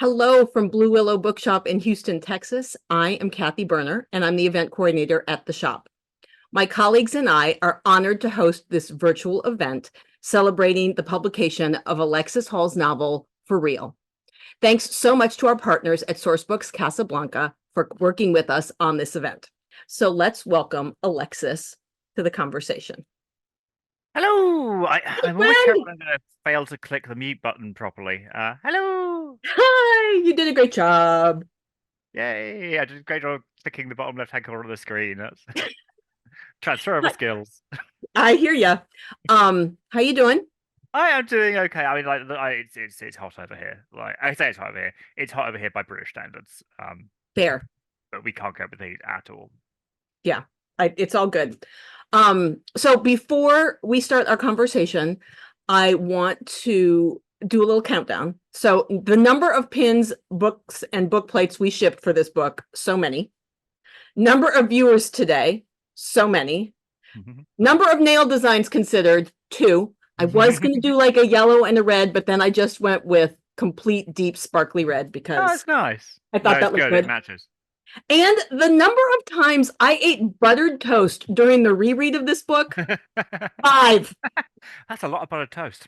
Hello from Blue Willow Bookshop in Houston, Texas. I am Cathy Berner, and I'm the event coordinator at the shop. My colleagues and I are honored to host this virtual event celebrating the publication of Alexis Hall's novel, For Real. Thanks so much to our partners at Sourcebooks Casablanca for working with us on this event. So let's welcome Alexis to the conversation. Hello. Hey, I'm always friend. terrible. I'm going to fail to click the mute button properly. Hello. Hi, you did a great job. Yay. I did a great job clicking the bottom left-hand corner of the screen. That's transferable skills. I hear you. How you doing? I am doing okay. I mean, it's hot over here. Like I say, it's hot over here. It's hot over here by British standards. Fair. But we can't cope with the heat at all. Yeah, it's all good. So before we start our conversation, I want to do a little countdown. So the number of pins, books, and book plates we shipped for this book, so many. Number of viewers today, so many. Number of nail designs considered, 2. I was going to do like a yellow and a red, but then I just went with complete deep sparkly red because that's nice. I thought that looked good. It matches. And the number of times I ate buttered toast during the reread of this book, 5. That's a lot of buttered toast.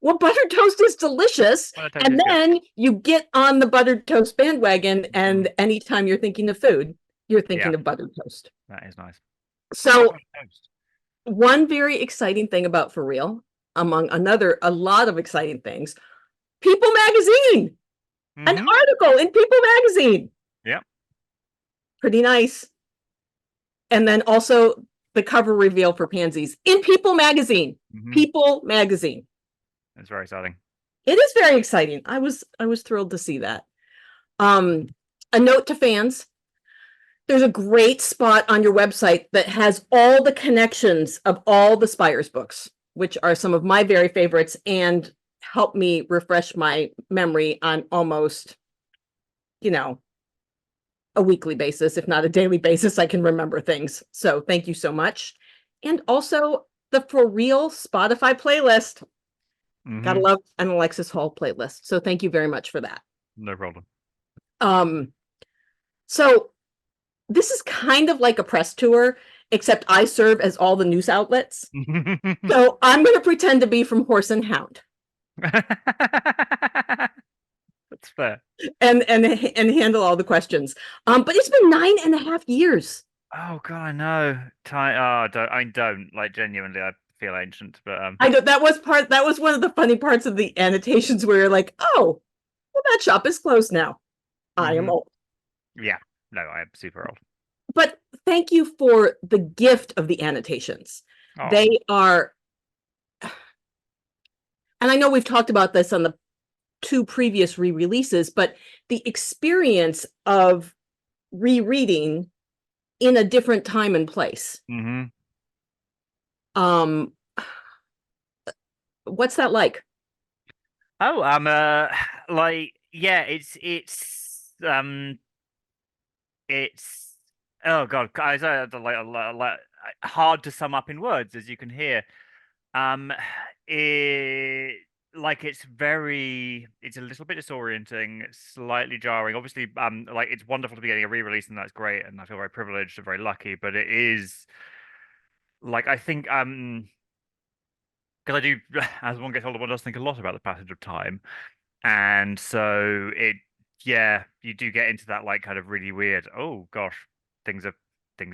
Well, buttered toast is delicious. And then you get on the buttered toast bandwagon, and anytime you're thinking of food, you're thinking of buttered toast. That is nice. So one very exciting thing about For Real, among a lot of exciting things, People Magazine, an article in People Magazine. Yeah. Pretty nice. And then also the cover reveal for Pansies in People Magazine. People Magazine. It's very exciting. It is very exciting. I was thrilled to see that. A note to fans. There's a great spot on your website that has all the connections of all the Spires books, which are some of my very favorites and help me refresh my memory on almost, a weekly basis, if not a daily basis. I can remember things. So thank you so much. And also the For Real Spotify playlist. Gotta love an Alexis Hall playlist. So thank you very much for that. No problem. So this is kind of like a press tour, except I serve as all the news outlets. So I'm going to pretend to be from Horse and Hound. That's fair. And handle all the questions. But it's been 9.5 years. Oh God, I know. I don't like genuinely. I feel ancient, but I know that was one of the funny parts of the annotations where you're like, oh, well, that shop is closed now. I am old. Yeah, no, I am super old. But thank you for the gift of the annotations. Oh. They are, and I know we've talked about this on the 2 previous re-releases, but the experience of rereading in a different time and place. What's that like? Oh, it's oh God, like hard to sum up in words, as you can hear. It's a little bit disorienting, slightly jarring. Obviously, it's wonderful to be getting a re-release, and that's great, and I feel very privileged and very lucky. But it is, I think, because I do, as one gets older, one does think a lot about the passage of time, and so you do get into that kind of really weird. Oh gosh, things are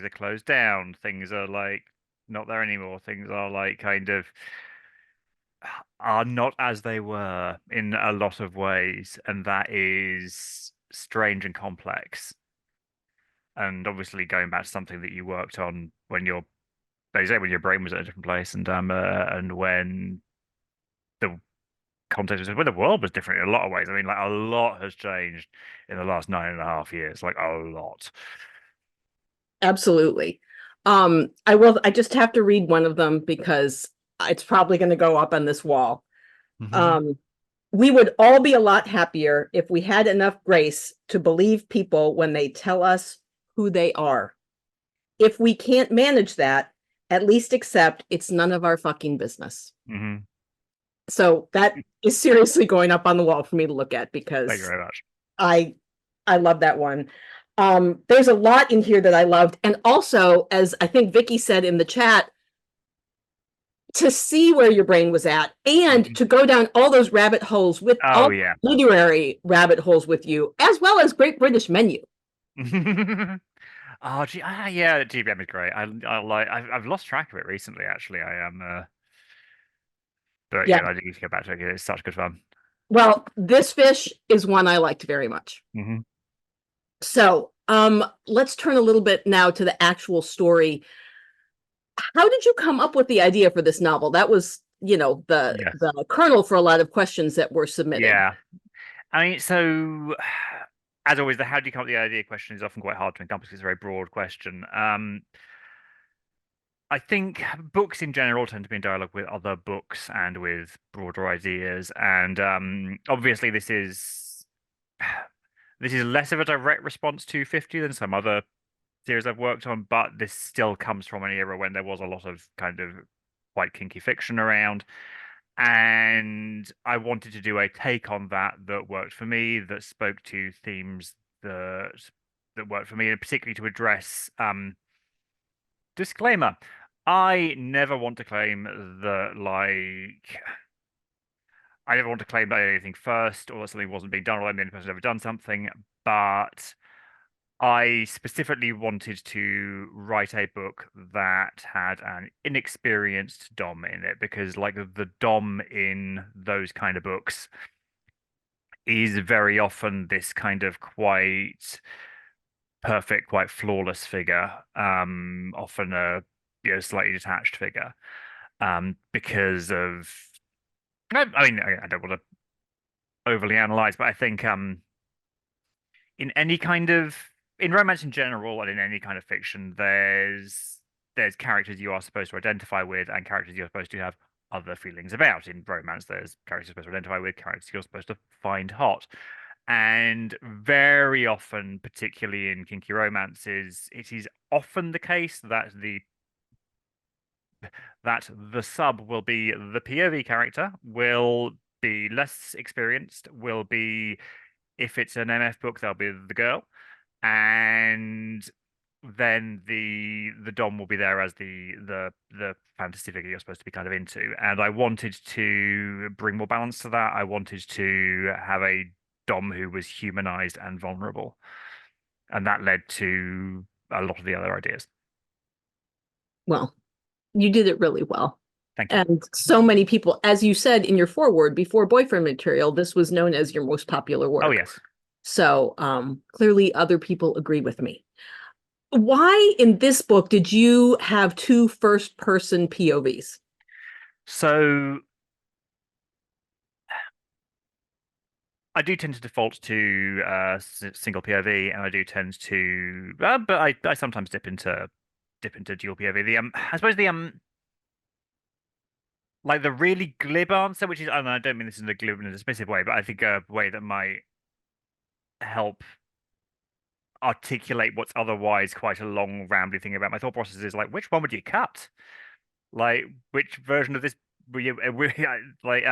closed down. Things are not there anymore. Things are are not as they were in a lot of ways, and that is strange and complex. And obviously, going back to something that you worked on when your brain was at a different place, and when the context was when the world was different in a lot of ways. I mean, a lot has changed in the last 9.5 years, a lot. Absolutely. I just have to read one of them because it's probably going to go up on this wall. We would all be a lot happier if we had enough grace to believe people when they tell us who they are. If we can't manage that, at least accept it's none of our fucking business. So that is seriously going up on the wall for me to look at because thank you very much. I I love that one. There's a lot in here that I loved. And also, as I think Vicky said in the chat, to see where your brain was at and to go down all those rabbit holes with Oh all yeah. literary rabbit holes with you, as well as Great British Menu. Oh, yeah, GBM is great. I like. I've lost track of it recently. Actually, I am. But Yeah. yeah, I do need to get back to it. It's such good fun. Well, this fish is one I liked very much. Hmm. So, let's turn a little bit now to the actual story. How did you come up with the idea for this novel? That was, Yes. the kernel for a lot of questions that were submitted. Yeah. I mean, so as always, the how do you come up with the idea question is often quite hard to encompass because it's a very broad question. I think books in general tend to be in dialogue with other books and with broader ideas, and obviously this is less of a direct response to 50 than some other series I've worked on, but this still comes from an era when there was a lot of kind of quite kinky fiction around. And I wanted to do a take on that that worked for me, that spoke to themes that worked for me, and particularly to address disclaimer. I never want to claim that I never want to claim that I did anything first or that something wasn't being done or I'm the only person who's ever done something, but I specifically wanted to write a book that had an inexperienced Dom in it because, like, the Dom in those kind of books is very often this kind of quite perfect, quite flawless figure, often a slightly detached figure, because of. I mean, I don't want to overly analyze, but I think in any kind of in romance in general and in any kind of fiction, there's characters you are supposed to identify with and characters you're supposed to have other feelings about. In romance, there's characters you're supposed to identify with, characters you're supposed to find hot. And very often, particularly in kinky romances, it is often the case that the sub will be the POV character, will be less experienced, will be, if it's an MF book, they'll be the girl, and then the Dom will be there as the fantasy figure you're supposed to be kind of into. And I wanted to bring more balance to that. I wanted to have a Dom who was humanized and vulnerable, and that led to a lot of the other ideas. Well, you did it really well. Thank you. And so many people, as you said in your foreword, before boyfriend material, this was known as your most popular Oh work. yes. So clearly other people agree with me. Why in this book did you have two first person POVs? So I do tend to default to single POV, and I do tend to, but I sometimes dip into dual POV. I suppose the like the really glib answer, which is, and I don't mean this in a glib and dismissive way, but I think a way that might help articulate what's otherwise quite a long, rambly thing about my thought process is like, which one would you cut? Like, which version of this were you, like,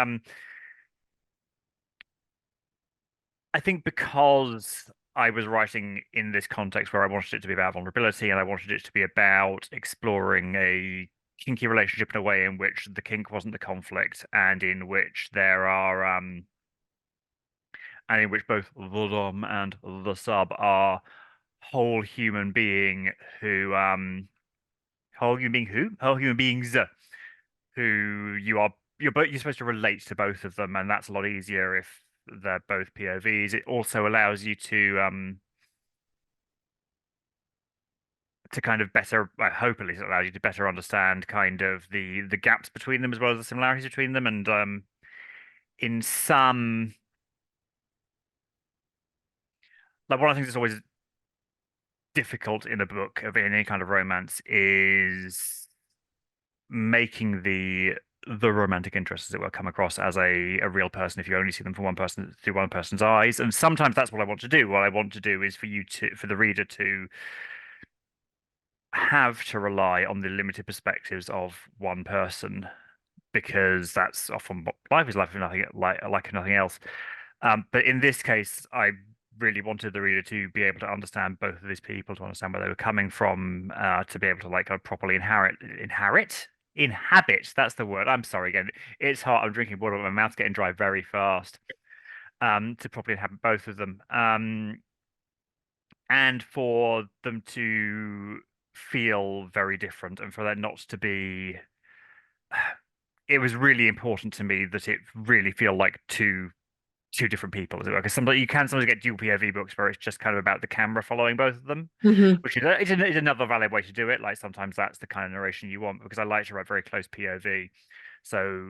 I think because I was writing in this context where I wanted it to be about vulnerability and I wanted it to be about exploring a kinky relationship in a way in which the kink wasn't the conflict and in which and in which both the dom and the sub are whole human being who whole human beings who you're supposed to relate to both of them, and that's a lot easier if they're both POVs. It also allows you to kind of better, I hope at least it allows you to better understand kind of the gaps between them as well as the similarities between them. And in some, like, one of the things that's always difficult in a book of any kind of romance is making the romantic interest, as it will, come across as a real person if you only see them from one person through one person's eyes. And sometimes that's what I want to do. What I want to do is for the reader to have to rely on the limited perspectives of one person because that's often what life is like, if nothing like nothing else. But in this case, I really wanted the reader to be able to understand both of these people, to understand where they were coming from, to be able to like properly inhabit. That's the word. I'm sorry again. It's hot. I'm drinking water, but my mouth's getting dry very fast. To properly inhabit both of them. And for them to feel very different, and for that not to be. It was really important to me that it really feel like two different people, as it were. Because sometimes you can sometimes get dual POV books where it's just kind of about the camera following both of them, Hmm. which is another valid way to do it. Like sometimes that's the kind of narration you want, because I like to write very close POV. So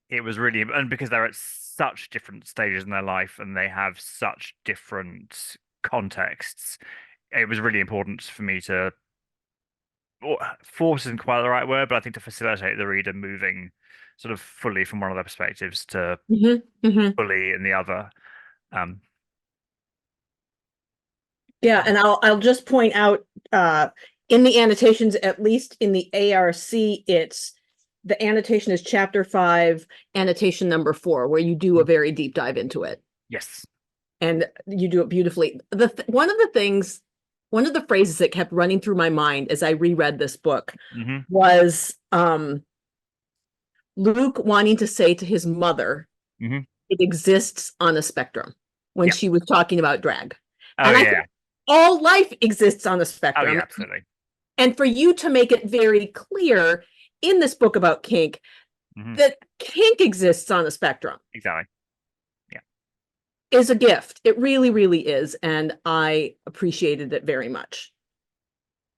it was really, and because they're at such different stages in their life and they have such different contexts, it was really important for me to, well, force isn't quite the right word, but I think to facilitate the reader moving sort of fully from one of their perspectives to Hmm. Hmm. fully in the other. Um, Yeah, and I'll just point out in the annotations, at least in the ARC, it's the annotation is chapter 5, annotation number 4, where you do a very deep dive into it. yes. And you do it beautifully. One of the things, one of the phrases that kept running through my mind as I reread this book Hmm. was Luke wanting to say to his mother, Hmm. it exists on a spectrum, when Yeah. she was talking about drag. Oh And I think yeah. all life exists on a Oh yeah. spectrum. Absolutely. And for you to make it very clear in this book about kink Hmm. that kink exists on a spectrum Exactly. Yeah. is a gift. It really, really is. And I appreciated it very much.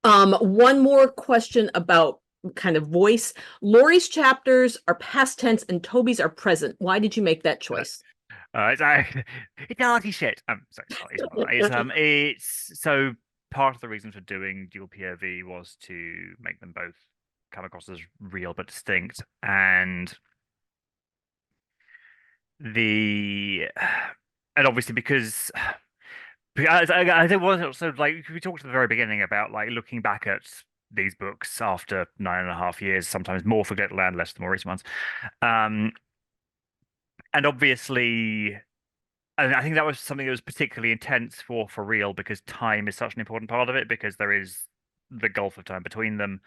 One more question about kind of voice. Lori's chapters are past tense and Toby's are present. Why did you make that choice? It's it's arty shit. Sorry, it's so part of the reason for doing dual POV was to make them both come across as real but distinct, and the and obviously because I think was also like we talked at the very beginning about like looking back at these books after 9.5 years, sometimes more for Land, less the more recent ones. Um, and obviously, and I think that was something that was particularly intense for real because time is such an important part of it because there is the gulf of time between them,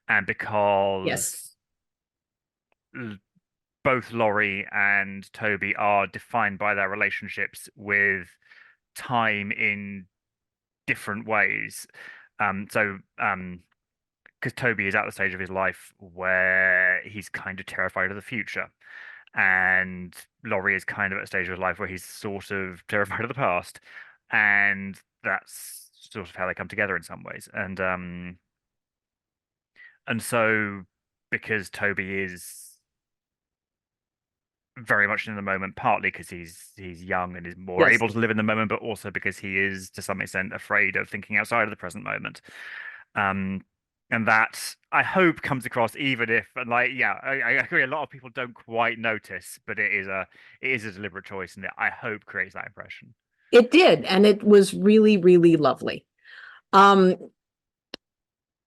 and Yes. because l- both Laurie and Toby are defined by their relationships with time in different ways. Because Toby is at the stage of his life where he's kind of terrified of the future, and Laurie is kind of at a stage of his life where he's sort of terrified of the past, and that's sort of how they come together in some ways. And so because Toby is very much in the moment, partly because he's young and is more Yes. able to live in the moment, but also because he is to some extent afraid of thinking outside of the present moment. Um, and that I hope comes across, even if, and like, yeah, I agree. A lot of people don't quite notice, but it is a deliberate choice, and it, I hope creates that impression. It did, and it was really, really lovely. Um,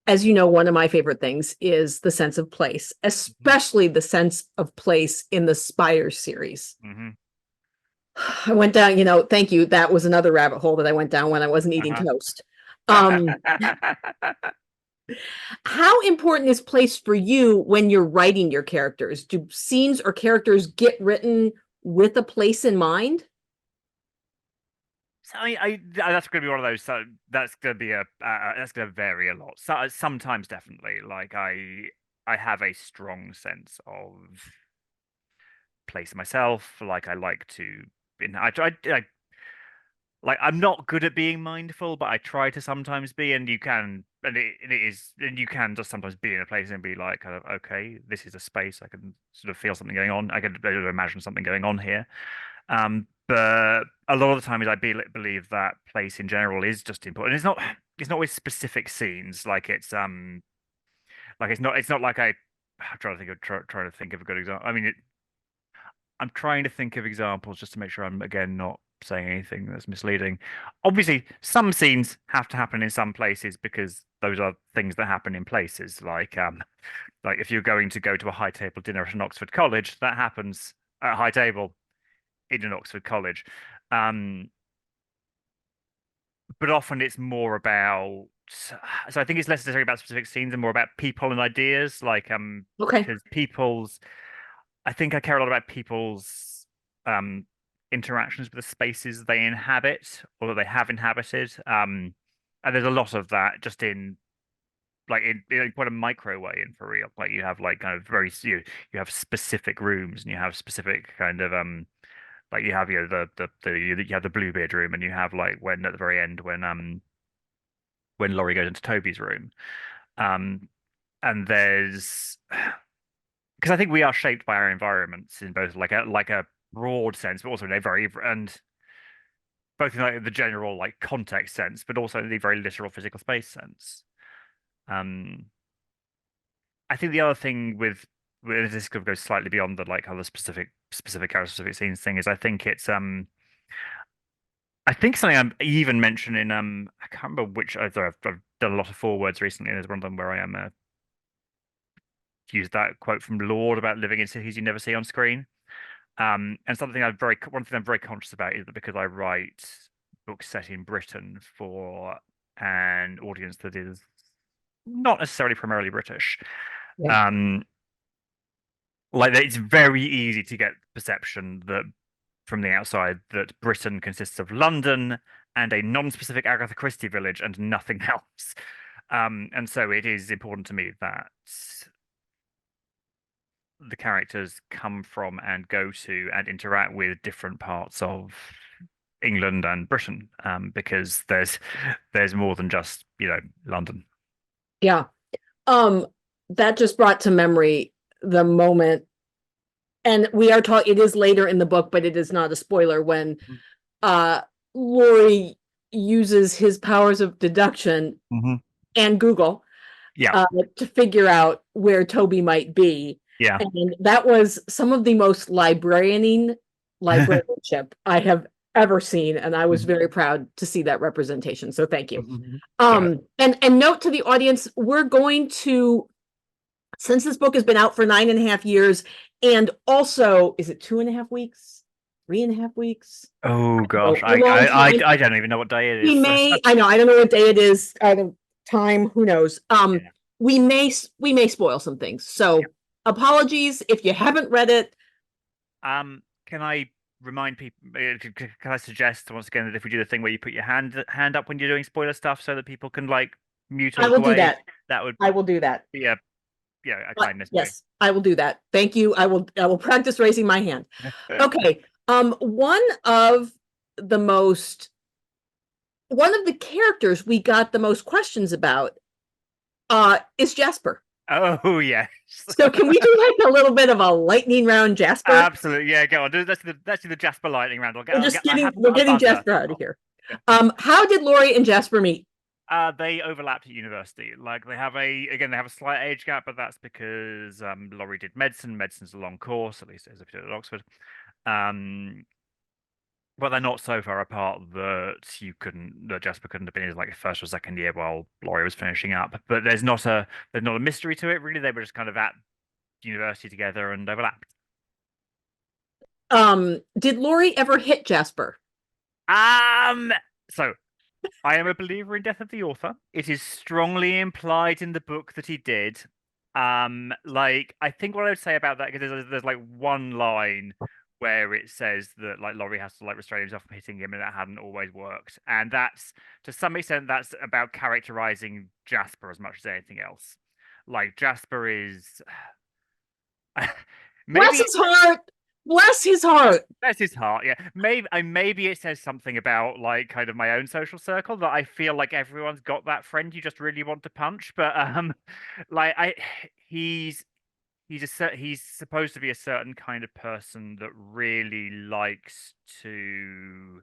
as you know, one of my favorite things is the sense of place, Hmm. especially the sense of place in the Spire series. Hmm. I went down, thank you. That was another rabbit hole that I went down when I wasn't eating Uh-huh. toast. How important is place for you when you're writing your characters? Do scenes or characters get written with a place in mind? So that's going to be one of those. So that's going to be that's going to vary a lot. So sometimes definitely, like I have a strong sense of place in myself. Like I like to, like I'm not good at being mindful, but I try to sometimes be. And you can, and you can just sometimes be in a place and be like, kind of, okay, this is a space. I can sort of feel something going on. I can imagine something going on here. But a lot of the time is believe that place in general is just important. It's not with specific scenes. Like it's not like I'm trying to think of trying to think of a good example. I mean, I'm trying to think of examples just to make sure I'm again not saying anything that's misleading. Obviously, some scenes have to happen in some places because those are things that happen in places. Like if you're going to go to a high table dinner at an Oxford college, that happens at a high table in an Oxford college. Um, but often it's more about. So I think it's less necessarily about specific scenes and more about people and ideas. Like Okay. because people's. I think I care a lot about people's um interactions with the spaces they inhabit or that they have inhabited. And there's a lot of that just in like in quite a micro way in for real. Like you have like kind of very you have specific rooms and you have specific kind of like you have you have the Bluebeard room and you have like when at the very end when Laurie goes into Toby's room. Um and there's because I think we are shaped by our environments in both like a broad sense, but also in a very and both in like the general like context sense, but also in the very literal physical space sense. Um I think the other thing with this could go slightly beyond the like other specific character specific scenes thing is I think something I'm even mentioned in I can't remember which I've done a lot of forwards recently and there's one of them where I am used that quote from Lord about living in cities you never see on screen. And one thing I'm very conscious about is that because I write books set in Britain for an audience that is not necessarily primarily British, Yeah. um, like it's very easy to get perception that from the outside that Britain consists of London and a non-specific Agatha Christie village and nothing else. And so it is important to me that the characters come from and go to and interact with different parts of England and Britain, because there's more than just, London. Yeah. Um, that just brought to memory the moment, and we are talking, it is later in the book, but it is not a spoiler when uh Lori uses his powers of deduction Mm-hmm. and Google Yeah, to figure out where Toby might be. yeah. And that was some of the most librarianship I have ever seen. And I was very proud to see that representation. So thank you. But And note to the audience, we're going to, since this book has been out for 9.5 years, and also, is it 2.5 weeks? 3.5 weeks? oh Oh, gosh, a long time. I don't even know what day it We is. may, I know, I don't know what day it is, time, who knows? Yeah. We may spoil some things. So Yeah. apologies if you haven't read it. Can I remind people? Can I suggest once again that if we do the thing where you put your hand up when you're doing spoiler stuff, so that people can like mute or I look will do away, that. that would I will do that. be a But kindness to yes, I will do that. Thank you. I will practice raising my hand. me. Okay. One of the most one of the characters we got the most questions about is Jasper. Oh yes. So can we do like a little bit of a lightning round Jasper? Absolutely. Yeah, go on. Let's do the Jasper lightning round. We're A getting buzzer. Jasper out of here. Yeah. How did Lori and Jasper meet? They overlapped at university. Like they have a slight age gap, but that's because Laurie did medicine. Medicine's a long course, at least as if you did at Oxford. Um, but they're not so far apart that Jasper couldn't have been in his like first or second year while Laurie was finishing up. But there's not a mystery to it really. They were just kind of at university together and overlapped. Did Lori ever hit Jasper? So I am a believer in death of the author. It is strongly implied in the book that he did. Like I think what I would say about that because there's like one line where it says that like Laurie has to like restrain himself from hitting him, and that hadn't always worked. And that's to some extent that's about characterizing Jasper as much as anything else. Like Jasper is Bless maybe his heart. Bless his heart. that's his heart, yeah. Maybe it says something about like kind of my own social circle that I feel like everyone's got that friend you just really want to punch. But like he's he's supposed to be a certain kind of person that really likes to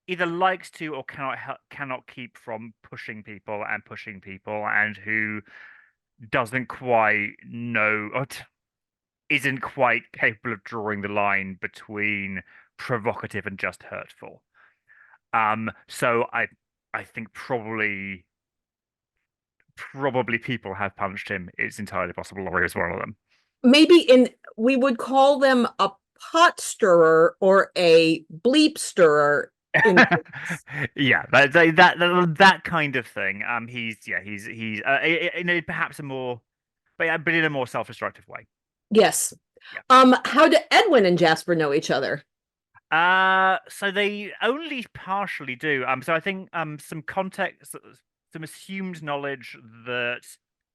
either likes to or cannot keep from pushing people and who doesn't quite know or isn't quite capable of drawing the line between provocative and just hurtful. So I think probably people have punched him. It's entirely possible Laurie was one of them. Maybe we would call them a pot stirrer or a bleep stirrer in Yeah, that kind of thing. He's in perhaps a more, but yeah, but in a more self-destructive way. yes. Yeah. How do Edwin and Jasper know each other? So they only partially do. So I think some context, some assumed knowledge that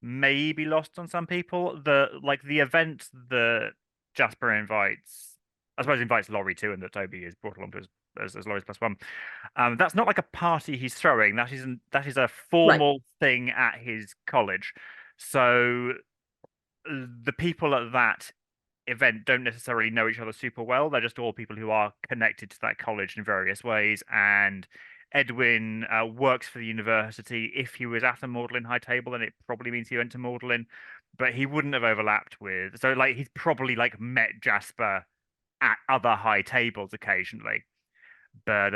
may be lost on some people. The event that Jasper invites, I suppose invites Lori to, and that Toby is brought along to as Lori's plus one. That's not like a party he's throwing. That is a Right. formal thing at his college. So the people at that event don't necessarily know each other super well. They're just all people who are connected to that college in various ways. And Edwin works for the university. If he was at a Magdalen High Table, then it probably means he went to Magdalen, but he wouldn't have overlapped with. So like he's probably like met Jasper at other high tables occasionally, but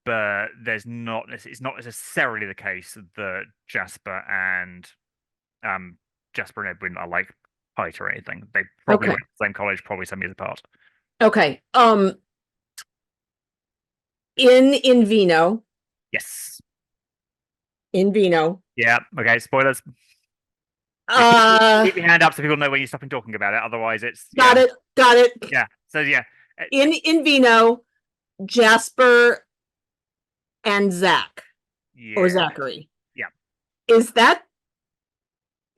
there's not. It's not necessarily the case that um Jasper and Edwin are like height or anything. They probably Okay. went to the same college, probably some years apart. Okay. In Vino, Yes. in Vino. Yeah. Okay. Spoilers. Yeah, Uh, keep your hand up so people know when you're stopping talking about it. Otherwise, it's got yeah, it. Got it. yeah. So yeah, In Vino, Jasper and Zach or yeah, Zachary. yeah. Is that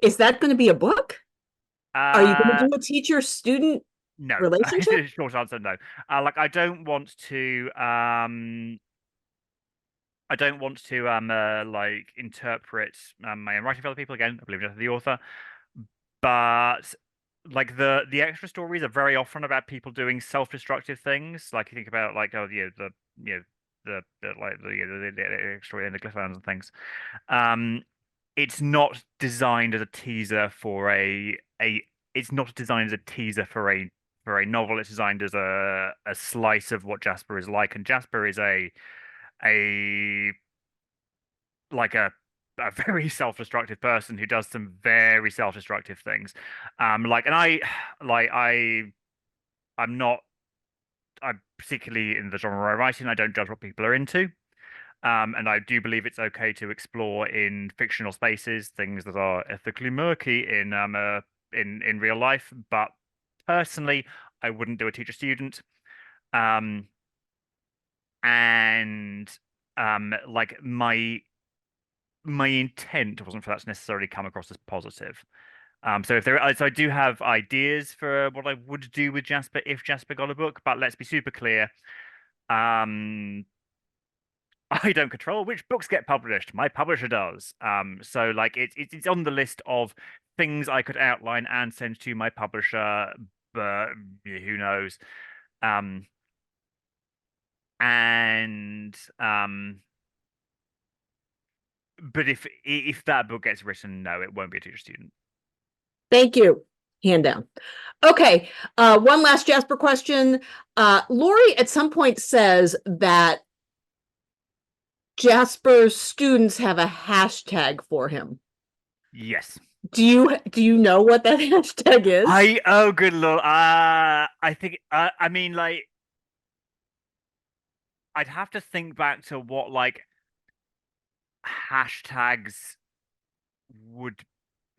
is that going to be a book? Are you going to Uh, do a teacher student no. relationship? Short answer, no. Like I don't want to. I don't want to like interpret my own writing for other people again. I believe in the author, but like the extra stories are very often about people doing self-destructive things. Like you think about like oh you know the like the extra in the glyphons and things. Um, it's not designed as a teaser for a. It's not designed as a teaser for a novel. It's designed as a slice of what Jasper is like, and Jasper is a like a very self-destructive person who does some very self-destructive things. Like, and I, like, I'm not, I'm particularly in the genre of writing. I don't judge what people are into. And I do believe it's okay to explore in fictional spaces things that are ethically murky in real life. But personally, I wouldn't do a teacher student. Um, and like my intent wasn't for that to necessarily come across as positive. So I do have ideas for what I would do with Jasper if Jasper got a book, but let's be super clear. Um, I don't control which books get published. My publisher does. So like it's on the list of things I could outline and send to my publisher, but yeah, who knows? Um, and but if that book gets written, no, it won't be a teacher student. Thank you. Hand down. Okay. One last Jasper question. Lori at some point says that Jasper's students have a hashtag for him. Yes. Do you know what that hashtag is? I oh good lord. I think I mean like I'd have to think back to what like hashtags would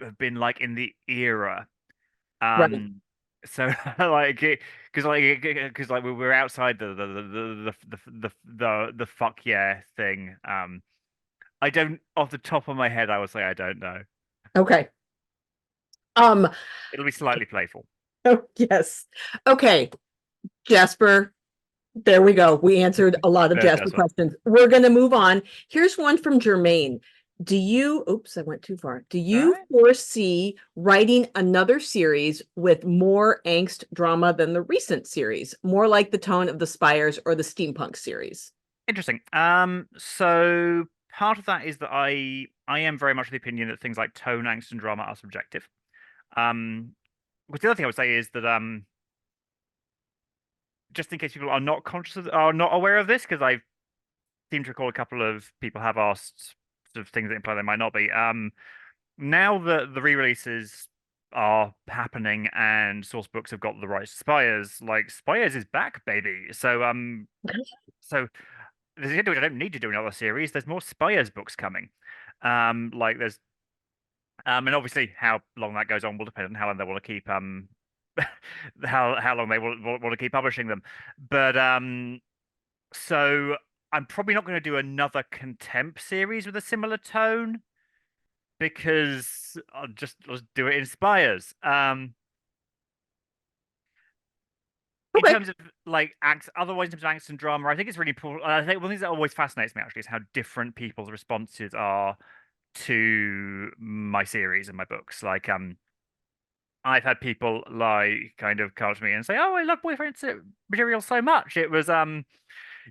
have been like in the era. Right. So like because like we were outside the fuck yeah thing. I don't off the top of my head I would say I don't know. Okay. Um, It'll be slightly playful. oh, yes. Okay, Jasper. There we go. We answered a lot of Jasper That's what. questions. We're going to move on. Here's one from Germaine. Oops, I went too far. Do All you right. foresee writing another series with more angst drama than the recent series? More like the tone of the Spires or the Steampunk series? Interesting. So part of that is that I am very much of the opinion that things like tone, angst, and drama are subjective. But the other thing I would say is that just in case people are not are not aware of this, because I seem to recall a couple of people have asked sort of things that imply they might not be. Now that the re-releases are happening and Sourcebooks have got the rights to Spires, like Spires is back, baby. So there's I don't need to do another series. There's more Spires books coming. Like there's and obviously how long that goes on will depend on how long they want to keep how long they want to keep publishing them. But so I'm probably not going to do another Contempt series with a similar tone because let's do it in Spires. In Okay. terms of like acts, otherwise in terms of angst and drama, I think it's really important. I think one of the things that always fascinates me actually is how different people's responses are to my series and my books. Like, I've had people like kind of come to me and say, "Oh, I love boyfriend material so much. It was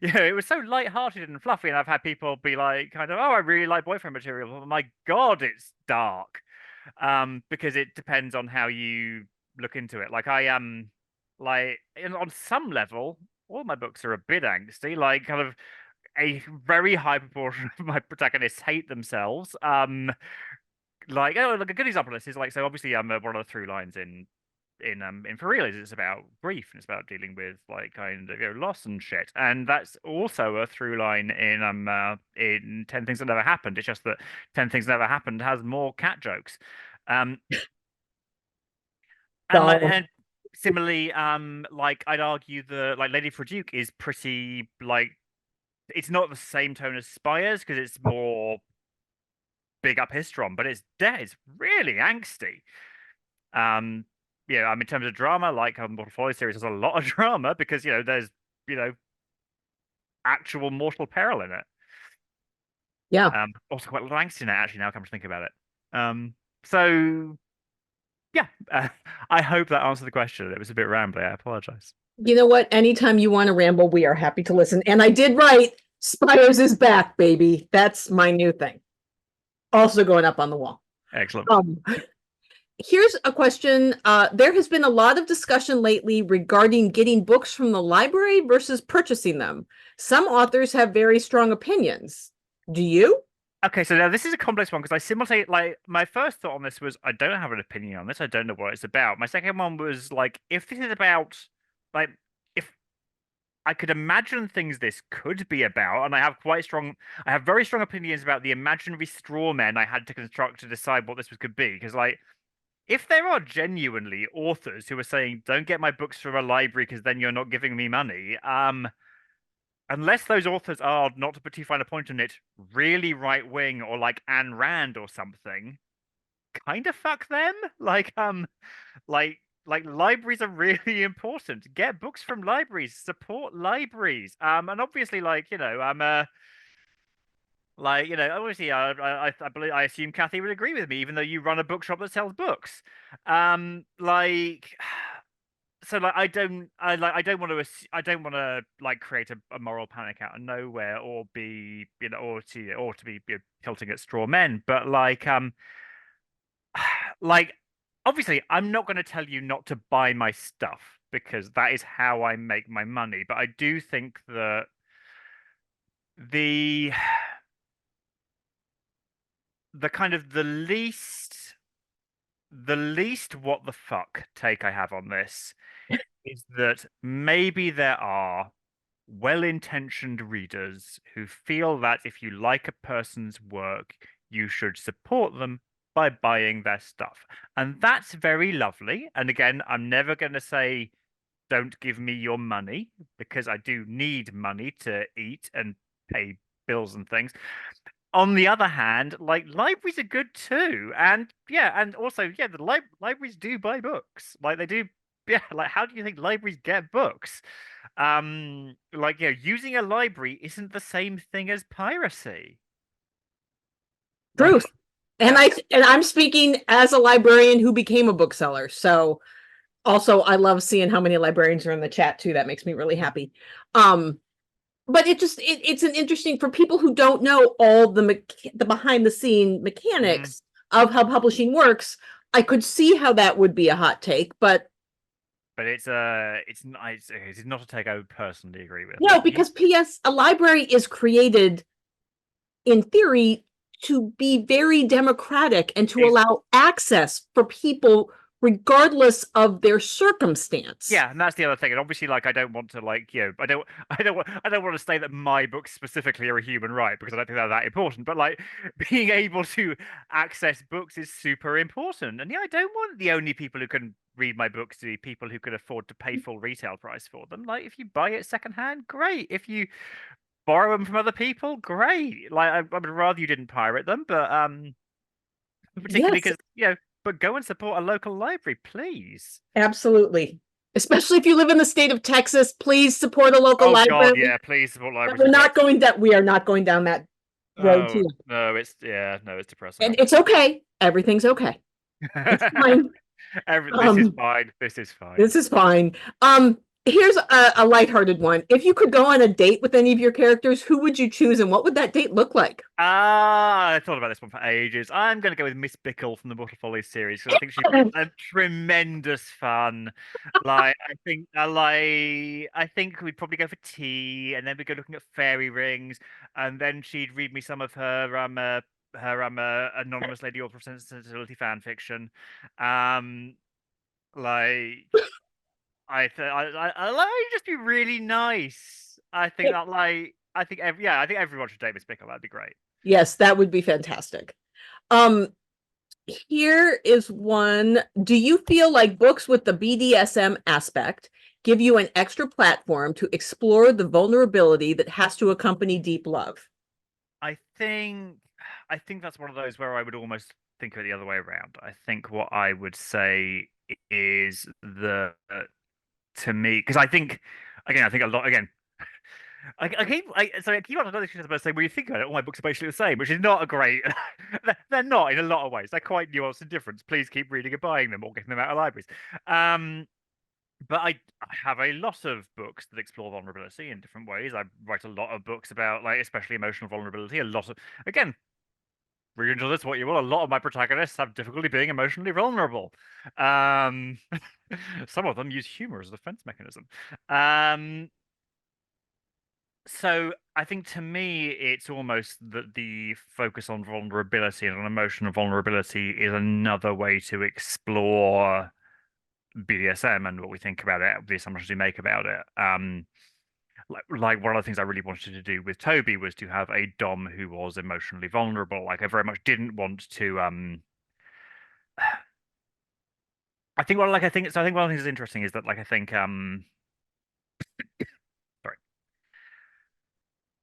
it was so light-hearted and fluffy." And I've had people be like, kind of, "Oh, I really like boyfriend material. But my God, it's dark." Because it depends on how you look into it. Like on some level, all my books are a bit angsty. Like kind of a very high proportion of my protagonists hate themselves. Like a good example of this is like so obviously one of the through lines in For Real is it's about grief and it's about dealing with like kind of loss and shit, and that's also a through line in 10 Things That Never Happened. It's just that 10 Things That Never Happened has more cat jokes. Um, So, and similarly, like I'd argue the like Lady for Duke is pretty like it's not the same tone as Spires because it's more big up Histron, but it's really angsty. Um, yeah, I mean, in terms of drama, like Mortal Folly series has a lot of drama because there's you know actual mortal peril in it. yeah. Also quite a lot of angst in it actually. Now I come to think about it. So yeah, I hope that answered the question. It was a bit rambly. I apologize. You know what? Anytime you want to ramble, we are happy to listen. And I did write Spires is back, baby. That's my new thing. Also going up on the wall. Excellent. Here's a question. There has been a lot of discussion lately regarding getting books from the library versus purchasing them. Some authors have very strong opinions. Do you? Okay, so now this is a complex one because I simultaneously like my first thought on this was I don't have an opinion on this. I don't know what it's about. My second one was like if this is about like if I could imagine things this could be about, and I have very strong opinions about the imaginary straw men I had to construct to decide what could be. Because like if there are genuinely authors who are saying don't get my books from a library because then you're not giving me money, unless those authors are, not to put too fine a point on it, really right wing or like Ayn Rand or something, kind of fuck them. Like libraries are really important. Get books from libraries, support libraries. And obviously, obviously, I believe I assume Cathy would agree with me, even though you run a bookshop that sells books. Like so like I don't want to I don't want to like create a moral panic out of nowhere or be or to be tilting at straw men, but like obviously I'm not going to tell you not to buy my stuff because that is how I make my money, but I do think that the the kind of the least what the fuck take I have on this is that maybe there are well-intentioned readers who feel that if you like a person's work, you should support them by buying their stuff. And that's very lovely. And again, I'm never going to say, don't give me your money because I do need money to eat and pay bills and things. On the other hand, like libraries are good too, and yeah, and also yeah, the libraries do buy books, like they do. Yeah, like how do you think libraries get books? Like using a library isn't the same thing as piracy. Like, Truth. And I'm speaking as a librarian who became a bookseller. So also I love seeing how many librarians are in the chat too. That makes me really happy. But it's an interesting for people who don't know all the behind the scene mhm. mechanics of how publishing works. I could see how that would be a hot take, but But it's not a take I would personally agree with. no, because PS a library is created in theory to be very democratic and to Ex- allow access for people regardless of their circumstance. Yeah, and that's the other thing. And obviously, like, I don't want to, like, I don't want to say that my books specifically are a human right because I don't think they're that important. But like, being able to access books is super important. And yeah, I don't want the only people who can read my books to be people who can afford to pay full retail price for them. Like, if you buy it secondhand, great. If you borrow them from other people, great. Like, I would rather you didn't pirate them, but particularly Yes, because but go and support a local library, please. absolutely. Especially if you live in the state of Texas, please support a local Oh God, library. yeah, please support But libraries in Texas. we are not going down that road Oh too. no, it's it's And depressing. it's okay. Everything's okay. It's fine. This is Um, fine. This is fine. this is fine. Here's a lighthearted one. If you could go on a date with any of your characters, who would you choose and what would that date look like? Ah, I thought about this one for ages. I'm going to go with Miss Bickle from the Mortal Follies series because I think she's a tremendous fun. Like, I think we'd probably go for tea, and then we'd go looking at fairy rings, and then she'd read me some of her anonymous lady author of sensibility fan fiction. Like I like it'd just be really nice. I think that I think everyone should date Miss Bickle. That'd be great. Yes, that would be fantastic. Um, Here is one. Do you feel like books with the BDSM aspect give you an extra platform to explore the vulnerability that has to accompany deep love? I think I think that's one of those where I would almost think of it the other way around. I think what I would say is the to me because I think a lot again. I keep on another thing about saying when you think about it, all my books are basically the same, which is not a great. They're not in a lot of ways. They're quite nuanced and different. Please keep reading and buying them or getting them out of libraries. Um, but I have a lot of books that explore vulnerability in different ways. I write a lot of books about, like, especially emotional vulnerability. A lot of, again, read into this what you will. A lot of my protagonists have difficulty being emotionally vulnerable. Um, some of them use humor as a defense mechanism. Um, so I think to me, it's almost that the focus on vulnerability and on emotional vulnerability is another way to explore BDSM and what we think about it, the assumptions we make about it. Like one of the things I really wanted to do with Toby was to have a Dom who was emotionally vulnerable. Like I very much didn't want to. I think one of the things that's interesting is that like I think sorry,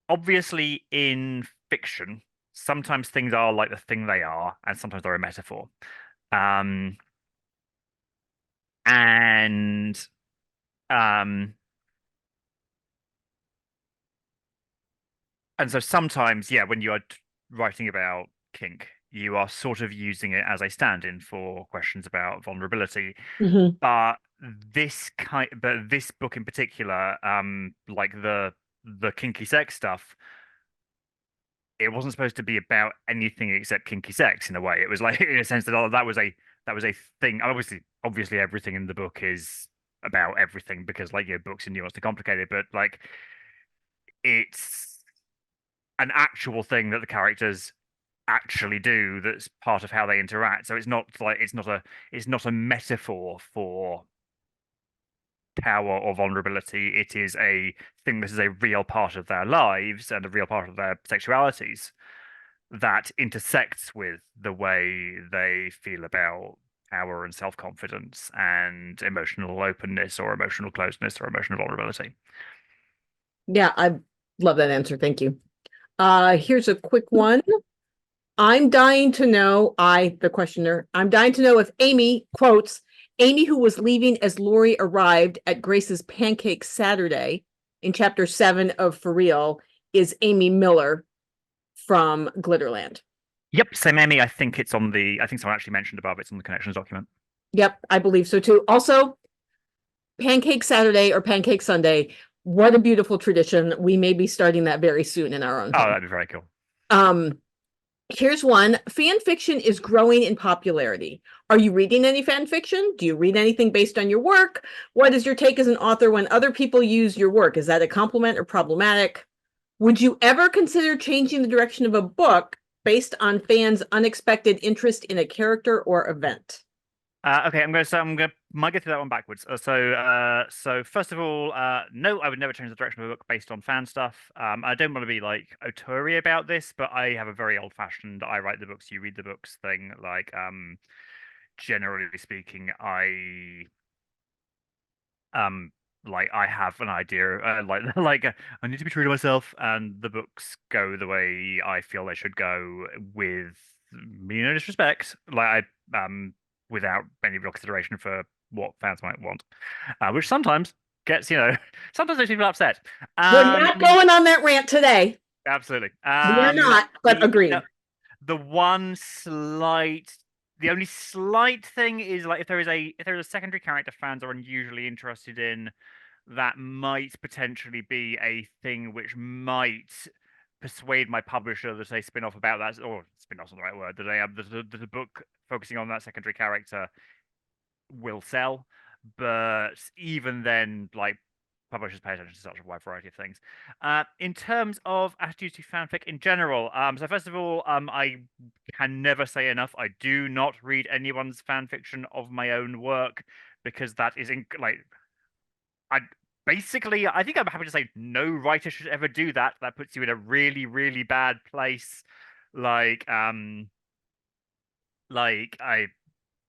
obviously in fiction, sometimes things are like the thing they are, and sometimes they're a metaphor. Um, and um, and so sometimes, yeah, when you are writing about kink, you are sort of using it as a stand-in for questions about vulnerability. Mhm. But this book in particular, like the kinky sex stuff, it wasn't supposed to be about anything except kinky sex in a way. It was like in a sense that that was a thing. Obviously everything in the book is about everything because like books are nuanced and complicated, but like it's an actual thing that the characters actually do that's part of how they interact. So it's not a metaphor for power or vulnerability. It is a thing that is a real part of their lives and a real part of their sexualities that intersects with the way they feel about power and self-confidence and emotional openness or emotional closeness or emotional vulnerability. Yeah, I love that answer. Thank you. Here's a quick one. The questioner, I'm dying to know if Amy, quotes, Amy, who was leaving as Lori arrived at Grace's Pancake Saturday in chapter 7 of For Real, is Amy Miller from Glitterland. Yep, same Amy. I think someone actually mentioned above it's on the connections document. Yep, I believe so too. Also, Pancake Saturday or Pancake Sunday, what a beautiful tradition. We may be starting that very soon in our own Oh, home. that'd be very cool. Um, Here's one. Fan fiction is growing in popularity. Are you reading any fan fiction? Do you read anything based on your work? What is your take as an author when other people use your work? Is that a compliment or problematic? Would you ever consider changing the direction of a book based on fans' unexpected interest in a character or event? Okay, I'm gonna might get through that one backwards. So first of all, no, I would never change the direction of a book based on fan stuff. I don't want to be like auteur about this, but I have a very old-fashioned I write the books, you read the books thing. Generally speaking, um like I have an idea, I need to be true to myself, and the books go the way I feel they should go, with me no disrespect, without any real consideration for what fans might want, which sometimes gets, sometimes makes people upset. We're not um going on that rant today. Absolutely. We are not, but The agreed. the one slight the only slight thing is, like, if there is a secondary character fans are unusually interested in, that might potentially be a thing which might persuade my publisher that a spin-off about that, or spin-off's not the right word, that a book focusing on that secondary character will sell. But even then, like, publishers pay attention to such a wide variety of things. In terms of attitudes to fanfic in general, so first of all, I can never say enough. I do not read anyone's fanfiction of my own work, because that is I I think I'm happy to say no writer should ever do that. That puts you in a really, really bad place. Like, like I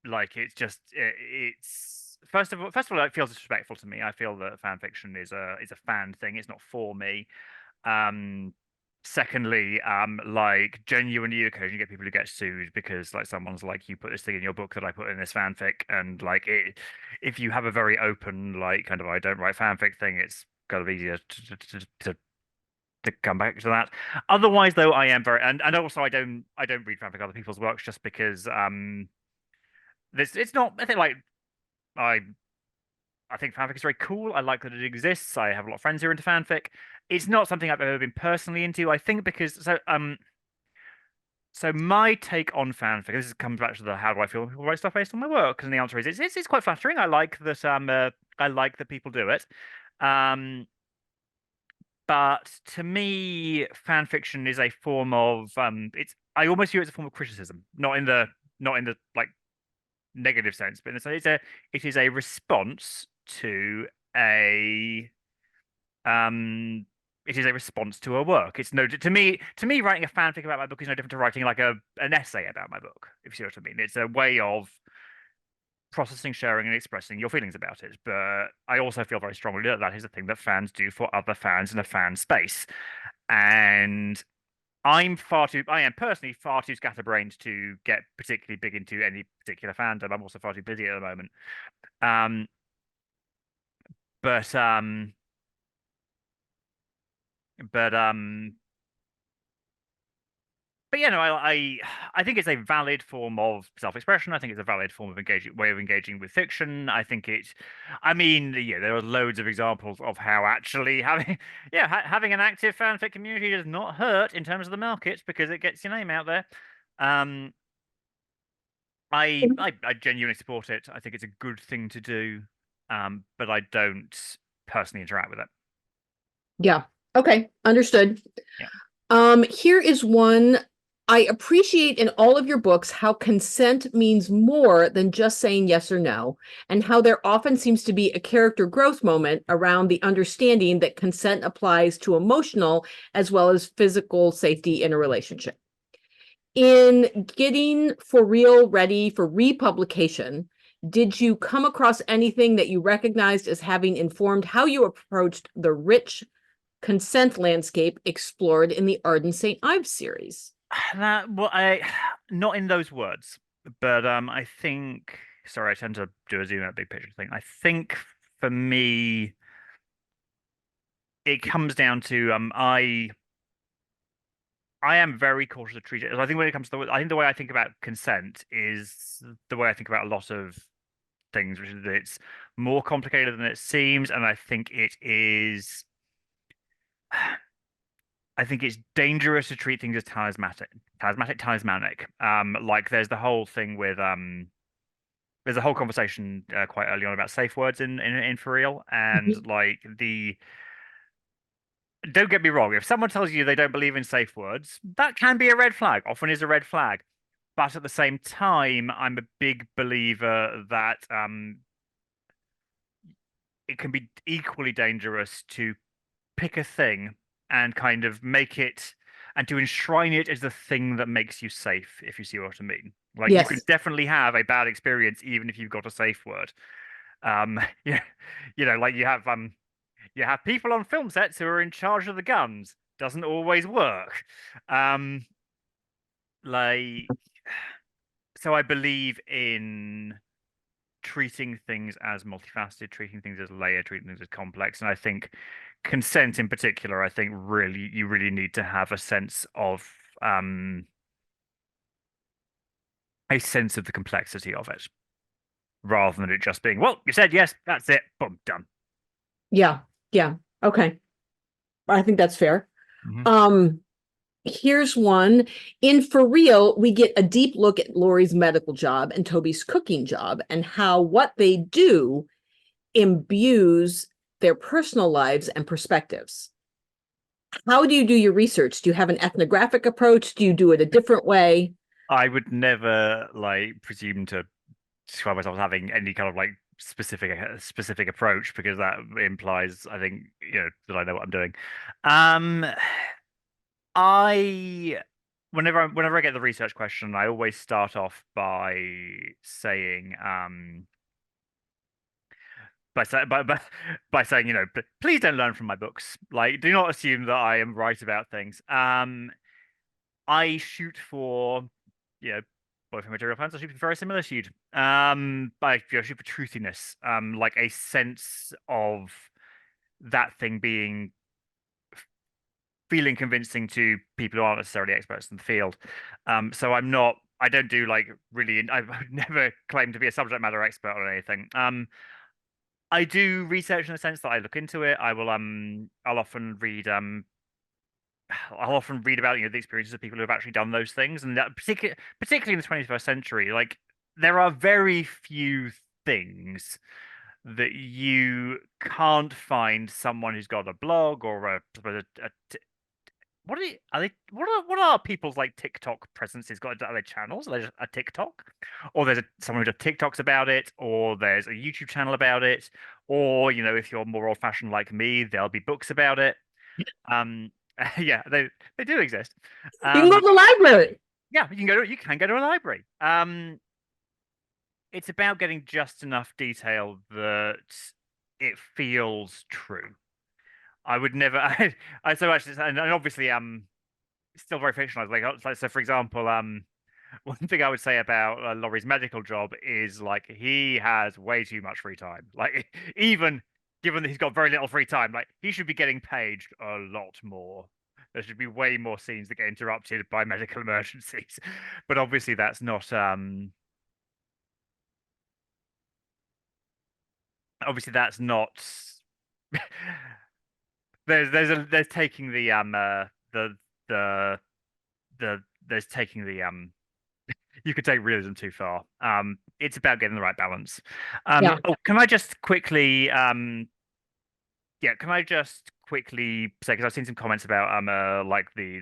it's just it's first of all, it feels disrespectful to me. I feel that fan fiction is a fan thing. It's not for me. Um, Secondly, like, genuinely, occasionally you get people who get sued because, like, someone's like, you put this thing in your book that I put in this fanfic, and like if you have a very open, like, kind of I don't write fanfic thing, it's kind of easier to come back to that. Otherwise, though, I am very, and also I don't read fanfic of other people's works, just because this it's not, I think, like, I I think fanfic is very cool. I like that it exists. I have a lot of friends who are into fanfic. It's not something I've ever been personally into. I think because so my take on fanfic. This comes back to the how do I feel when people write stuff based on my work? And the answer is it's quite flattering. I like that people do it. Um, but to me, fan fiction is a form of it's I almost view it as a form of criticism, not in the like negative sense, but it is a response to a um it is a response to a work. It's no to me writing a fanfic about my book is no different to writing like an essay about my book, if you see what I mean. It's a way of processing, sharing, and expressing your feelings about it. But I also feel very strongly that that is a thing that fans do for other fans in a fan space. And I am personally far too scatterbrained to get particularly big into any particular fandom. I'm also far too busy at the moment. Um, but um, but but yeah, no, I think it's a valid form of self-expression. I think it's a valid form of way of engaging with fiction. I mean, yeah, there are loads of examples of how actually having an active fanfic community does not hurt in terms of the market, because it gets your name out there. Um, I genuinely support it. I think it's a good thing to do, but I don't personally interact with it. Yeah. Okay. Understood. Yeah. Here is one. I appreciate in all of your books how consent means more than just saying yes or no, and how there often seems to be a character growth moment around the understanding that consent applies to emotional as well as physical safety in a relationship. In getting For Real ready for republication, did you come across anything that you recognized as having informed how you approached the rich consent landscape explored in the Arden St. Ives series? That well, I not in those words, but I think. Sorry, I tend to do a zoom out big picture thing. I think for me, it comes down to I am very cautious of treating it. I think when it comes to I think the way I think about consent is the way I think about a lot of things, which is that it's more complicated than it seems, and I think it is. I think it's dangerous to treat things as talismanic. Like, there's the whole thing with there's a whole conversation quite early on about safe words in For Real, Mhm. and like the don't get me wrong, if someone tells you they don't believe in safe words, that can be a red flag. Often is a red flag. but at the same time, I'm a big believer that it can be equally dangerous to pick a thing and kind of make it and to enshrine it as the thing that makes you safe, if you see what I mean. Like you can Yes. definitely have a bad experience even if you've got a safe word. Yeah, like you have people on film sets who are in charge of the guns. Doesn't always work. Um, like so I believe in treating things as multifaceted, treating things as layered, treating things as complex. And I think consent in particular, I think really you really need to have um a sense of the complexity of it, rather than it just being, well, you said yes, that's it, boom, done. Yeah. Yeah. Okay. I think that's fair. Mhm. Um, Here's one. In For Real, we get a deep look at Lori's medical job and Toby's cooking job and how what they do imbues their personal lives and perspectives. How do you do your research? Do you have an ethnographic approach? Do you do it a different way? I would never like presume to describe myself as having any kind of like specific approach because that implies I think that I know what I'm doing. Um I whenever I get the research question, I always start off by saying by saying please don't learn from my books. Like do not assume that I am right about things. I shoot for you know both material fans. I shoot for very similar shoot. I shoot for truthiness. Like a sense of that thing being feeling convincing to people who aren't necessarily experts in the field. So I don't do like really, I would never claim to be a subject matter expert on anything. I do research in the sense that I look into it. I'll often read about the experiences of people who have actually done those things, and that particularly in the 21st century, like there are very few things that you can't find someone who's got a blog or what are they? What are people's like TikTok presences got? Are they channels? Are they just a TikTok, or there's someone who does TikToks about it, or there's a YouTube channel about it, or if you're more old fashioned like me, there'll be books about it. Um, yeah, they do exist. You can go to Um, the library. yeah, you can go to a library. It's about getting just enough detail that it feels true. I would never. I so much, and obviously, still very fictionalized. So for example, one thing I would say about Laurie's medical job is like he has way too much free time. Like even given that he's got very little free time, like he should be getting paged a lot more. There should be way more scenes that get interrupted by medical emergencies. But obviously that's not obviously that's not there's taking the the there's taking you could take realism too far. It's about getting the right balance. Yeah. Oh, can I just quickly yeah, can I just quickly say because I've seen some comments about like the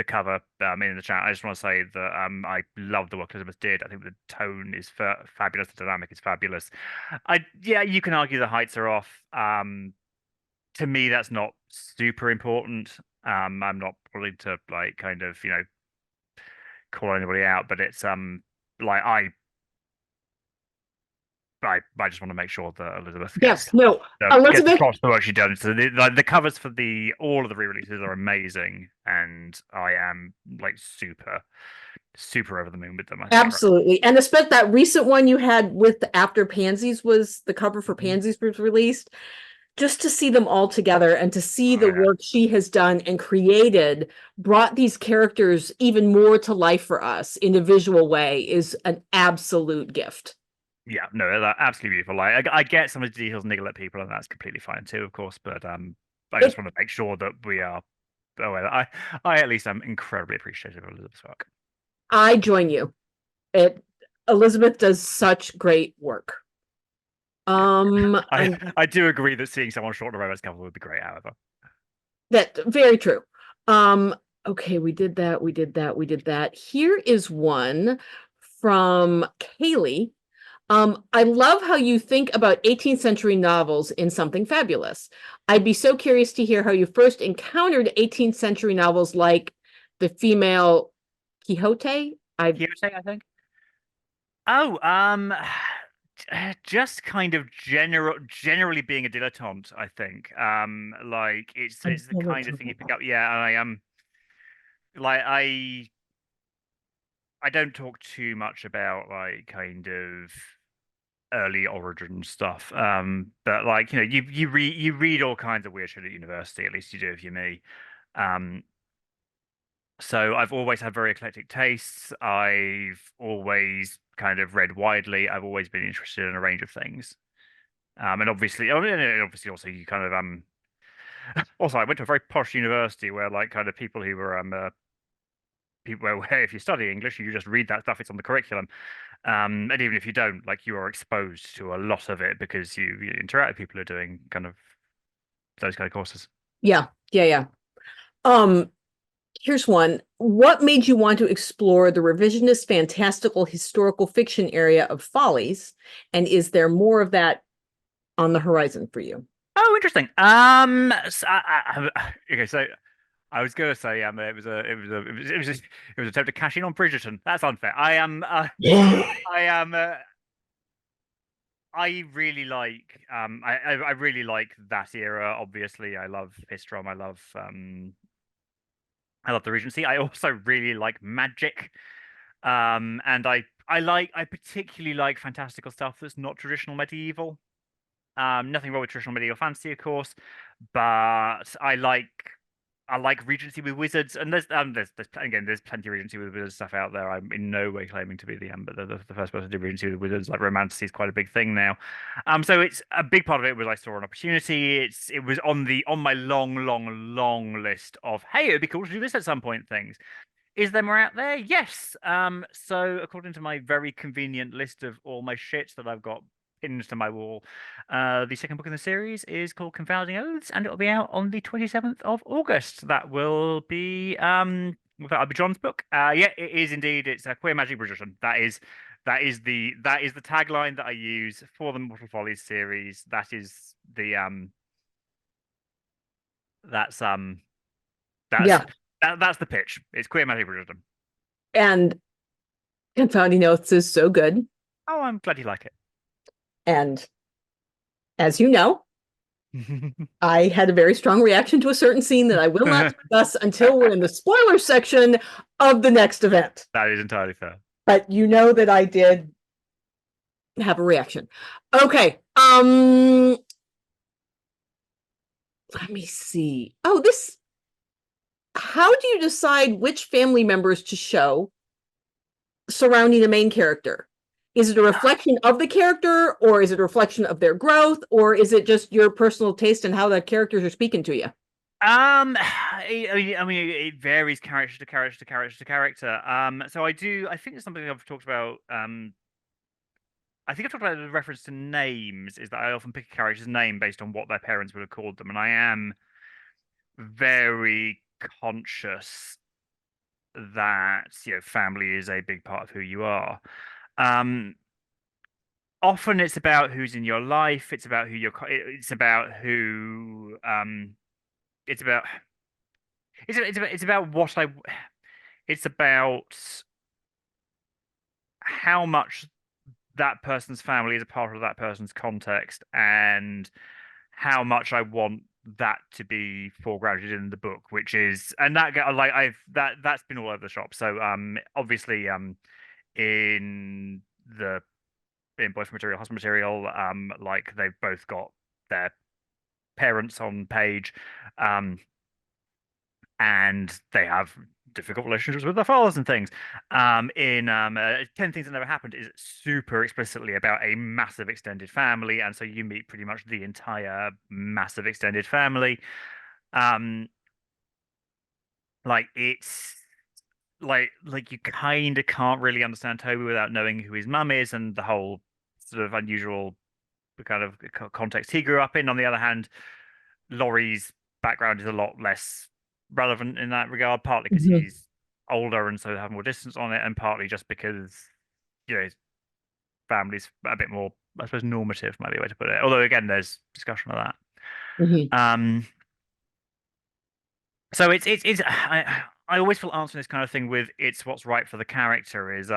cover in the chat. I just want to say that I love the work Elizabeth did. I think the tone is fabulous. The dynamic is fabulous. Yeah, you can argue the heights are off. To me, that's not super important. I'm not willing to like kind of call anybody out, but it's like I just want to make sure that Elizabeth Yes. No. gets Elizabeth, across the work she's done. So the covers for all of the re-releases are amazing, and I am like super over the moon with them. I think they're great. absolutely. And especially that recent one you had with the After Pansies was the cover for Mhm. Pansies was released. Just to see them all together and to see Oh the yeah, work she has done and created brought these characters even more to life for us in a visual way is an absolute gift. yeah, no, they're absolutely beautiful. Like I get some of the details niggle at people, and that's completely fine too, of course. But I just It, want to make sure that we are. Oh, well, I at least am incredibly appreciative of Elizabeth's work. I join you. It Elizabeth does such great work. I And I do agree that seeing someone short on a romance cover would be great, however. that very true. Um, Okay, we did that, we did that, we did that. Here is one from Kaylee. I love how you think about 18th century novels in Something Fabulous. I'd be so curious to hear how you first encountered 18th century novels like the female Quixote. Hearsay, I think. Oh, just kind of generally being a dilettante, I think. Like I'm it's the kind of thing you pick up. Yeah, I like I don't talk too much about like kind of early origin stuff. But like, you read all kinds of weird shit at university, at least you do if you're me. Um, so I've always had very eclectic tastes. I've always kind of read widely. I've always been interested in a range of things. And obviously, and obviously also you kind of also I went to a very posh university where like kind of people who were people where if you study English, you just read that stuff. It's on the curriculum. And even if you don't, like you are exposed to a lot of it because you interact with people who are doing kind of those kind of courses. Yeah, yeah, yeah. Um, Here's one. What made you want to explore the revisionist, fantastical, historical fiction area of follies? And is there more of that on the horizon for you? Oh, interesting. Okay, so I was gonna say it was an attempt to cash in on Bridgerton. That's unfair. Yeah. I am I really like I really like that era. Obviously, I love Histrom. I love the Regency. I also really like magic. And I particularly like fantastical stuff that's not traditional medieval. Nothing wrong with traditional medieval fantasy, of course, but I like Regency with wizards, and there's plenty of Regency with wizards stuff out there. I'm in no way claiming to be but the first person to do Regency with wizards, like romantasy, is quite a big thing now. So it's a big part of it was I saw an opportunity. It was on my long list of hey, it'd be cool to do this at some point things. Is there more out there? Yes. So according to my very convenient list of all my shit that I've got pinned to my wall, the second book in the series is called Confounding Oaths, and it'll be out on the 27th of August. That'll be John's book. Yeah, it is indeed. It's a queer magic Bridgerton. That is the tagline that I use for the Mortal Follies series. That's that's Yeah. that's the pitch. It's queer magic Bridgerton. And Confounding Oaths is so good. Oh, I'm glad you like And as you know, it. I had a very strong reaction to a certain scene that I will not discuss until we're in the spoiler section of the next event. That is entirely fair. But you know that I did have a reaction. Okay. Let me see. Oh, this. How do you decide which family members to show surrounding the main character? Is it a reflection of the character, or is it a reflection of their growth, or is it just your personal taste and how the characters are speaking to you? It varies character to character to character to character. So I think it's something I've talked about. I think I've talked about the reference to names is that I often pick a character's name based on what their parents would have called them, and I am very conscious that family is a big part of who you are. Um, Often it's about who's in your life. It's about who you're. It's about who. It's about. It's about what I. It's about how much that person's family is a part of that person's context, and how much I want that to be foregrounded in the book, which is and that like I've that's been all over the shop. So obviously in the in boyfriend material, husband material, like they've both got their parents on page, um, and they have difficult relationships with their fathers and things. In 10 Things That Never Happened is super explicitly about a massive extended family, and so you meet pretty much the entire massive extended family. Um, like it's like you kind of can't really understand Toby without knowing who his mum is and the whole sort of unusual kind of context he grew up in. On the other hand, Laurie's background is a lot less relevant in that regard, partly because Mhm. he's older and so have more distance on it, and partly just because his family's a bit more, I suppose, normative, might be a way to put it. Although again, there's discussion of that. Mhm. Um, so it's I always feel answering this kind of thing with it's what's right for the character is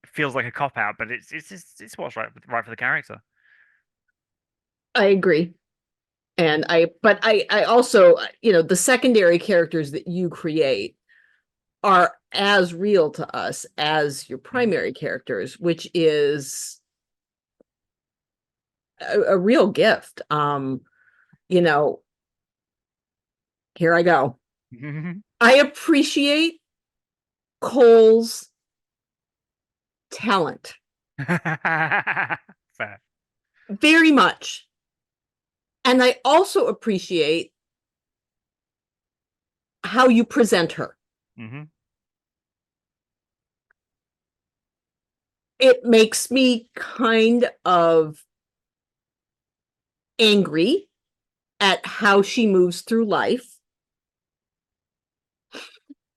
feels like a cop out, but it's what's right for the character. I agree. And I also, the secondary characters that you create are as real to us as your Mhm. primary characters, which is a real gift. You know, here I go. I appreciate Cole's talent Fair. very much. And I also appreciate how you present her. Hmm. It makes me kind of angry at how she moves through life.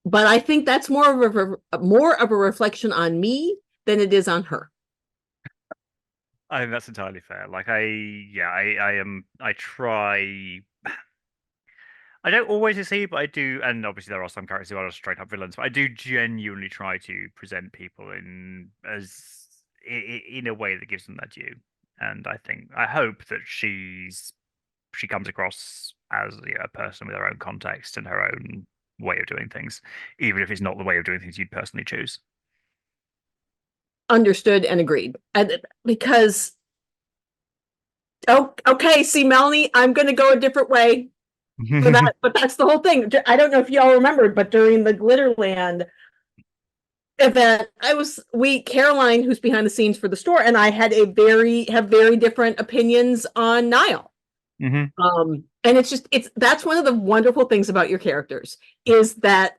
But I think that's more of a reflection on me than it is on her. I think that's entirely fair. Like I try. I don't always succeed, but I do, and obviously there are some characters who are straight up villains, but I do genuinely try to present people in a way that gives them their due. And I hope that she comes across as a person with her own context and her own way of doing things, even if it's not the way of doing things you'd personally choose. Understood and agreed. Because, oh, okay, see, Melanie, I'm going to go a different way for that. But that's the whole thing. I don't know if y'all remembered, but during the Glitterland event, Caroline, who's behind the scenes for the store, and I have very different opinions on Niall. Hmm. And that's one of the wonderful things about your characters is that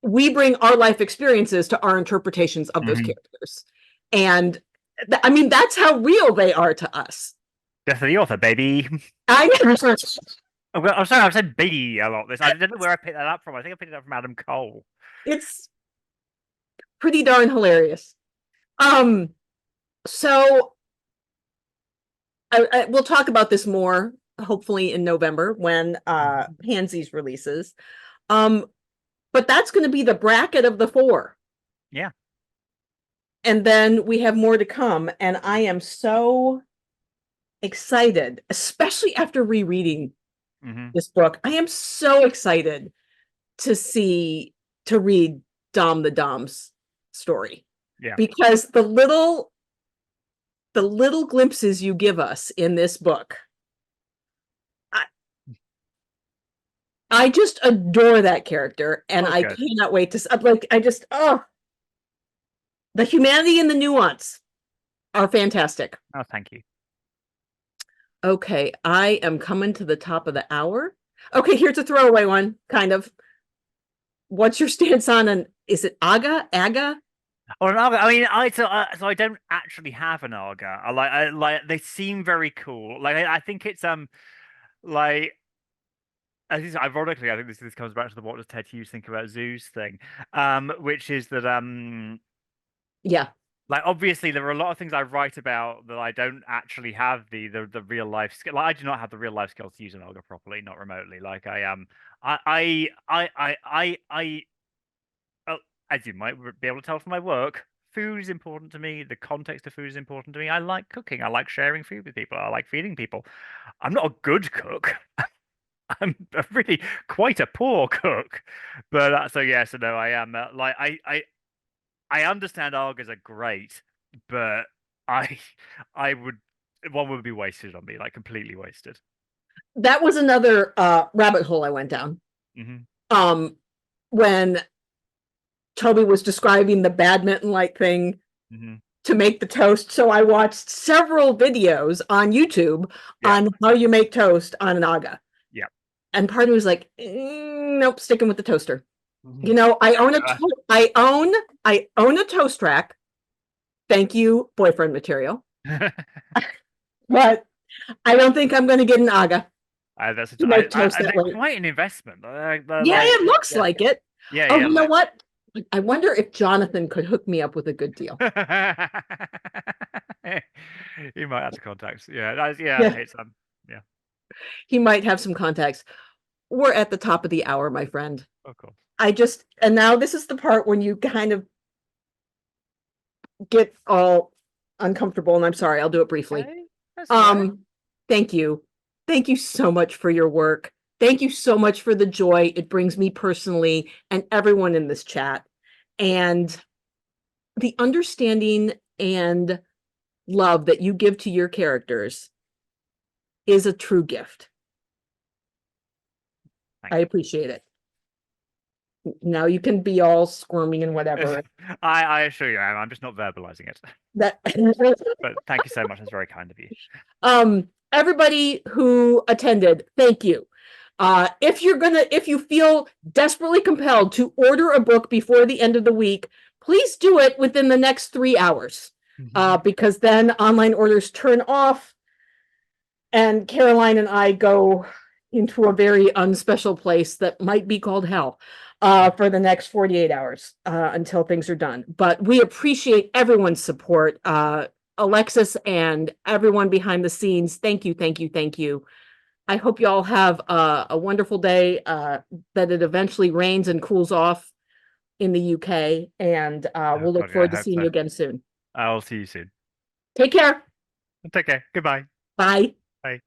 we bring our life experiences to our interpretations of those Hmm. characters. And I mean, that's how real they are to us. Death of the author, baby. I I'm sorry, I've said baby a lot. I don't know where I picked that up from. I think I picked it up from Adam Cole. It's pretty darn hilarious. Um, so we'll talk about this more, hopefully in November when Pansies releases. Um, but that's going to be the bracket of the 4. Yeah. And then we have more to come. And I am so excited, especially after rereading Hmm. this book. I am so excited to read Dom the Dom's story Yeah. because the little glimpses you give us in this book, I, I just adore that character, and Oh, I good. cannot wait to like. I just the humanity and the nuance are fantastic. Oh, thank you. Okay, I am coming to the top of the hour. Okay, here's a throwaway one, kind of. What's your stance on an? Is it Aga? Oh, an Arga. I mean, so I don't actually have an Arga. I like they seem very cool. Like I think it's like ironically, I think this comes back to the what does Ted Hughes think about zoos thing, which is that Yeah, like obviously there are a lot of things I write about that I don't actually have the real life skill. Like, I do not have the real life skills to use an Arga properly, not remotely. Like I oh, as you might be able to tell from my work, food is important to me. The context of food is important to me. I like cooking. I like sharing food with people. I like feeding people. I'm not a good cook. I'm really quite a poor cook. But so yeah, so no, I am I understand Argas are great, but I I would one would be wasted on me, like completely wasted. that was another rabbit hole I went down. Hmm. Um, when Toby was describing the badminton like thing Hmm. to make the toast. So I watched several videos on YouTube Yeah. on how you make toast on an aga. Yeah. And part of me was like, nope, sticking with the toaster. Mhm. I own a toast rack. Thank you, boyfriend material. But I don't think I'm going to get an aga. That's You might toast that they're way. quite an investment. Yeah, it looks Yeah, like it. yeah, Oh, yeah. you know what? I wonder if Jonathan could hook me up with a good deal. You might have to contact. Yeah, yeah. Yeah, It's yeah, he might have some contacts. We're at the top of the hour, my friend. of course. And now this is the part when you kind of get all uncomfortable, and I'm sorry, I'll do it briefly. Okay, that's all right. Thank you. Thank you so much for your work. Thank you so much for the joy it brings me personally and everyone in this chat. And the understanding and love that you give to your characters is a true gift. Thank I appreciate it. Now you can be all squirming and whatever. I assure you, I'm just not verbalizing it. That But thank you so much. That's very kind of you. everybody who attended, thank you. If you feel desperately compelled to order a book before the end of the week, please do it within the next 3 hours. Because then online orders turn off and Caroline and I go into a very unspecial place that might be called hell for the next 48 hours until things are done. But we appreciate everyone's support. Alexis and everyone behind the scenes, thank you, thank you, thank you. I hope you all have a wonderful day, that it eventually rains and cools off in the UK, and we'll look God, yeah, I forward to hope seeing so. you again soon. I'll see you soon. Take care. Take care. Goodbye. Bye. Bye.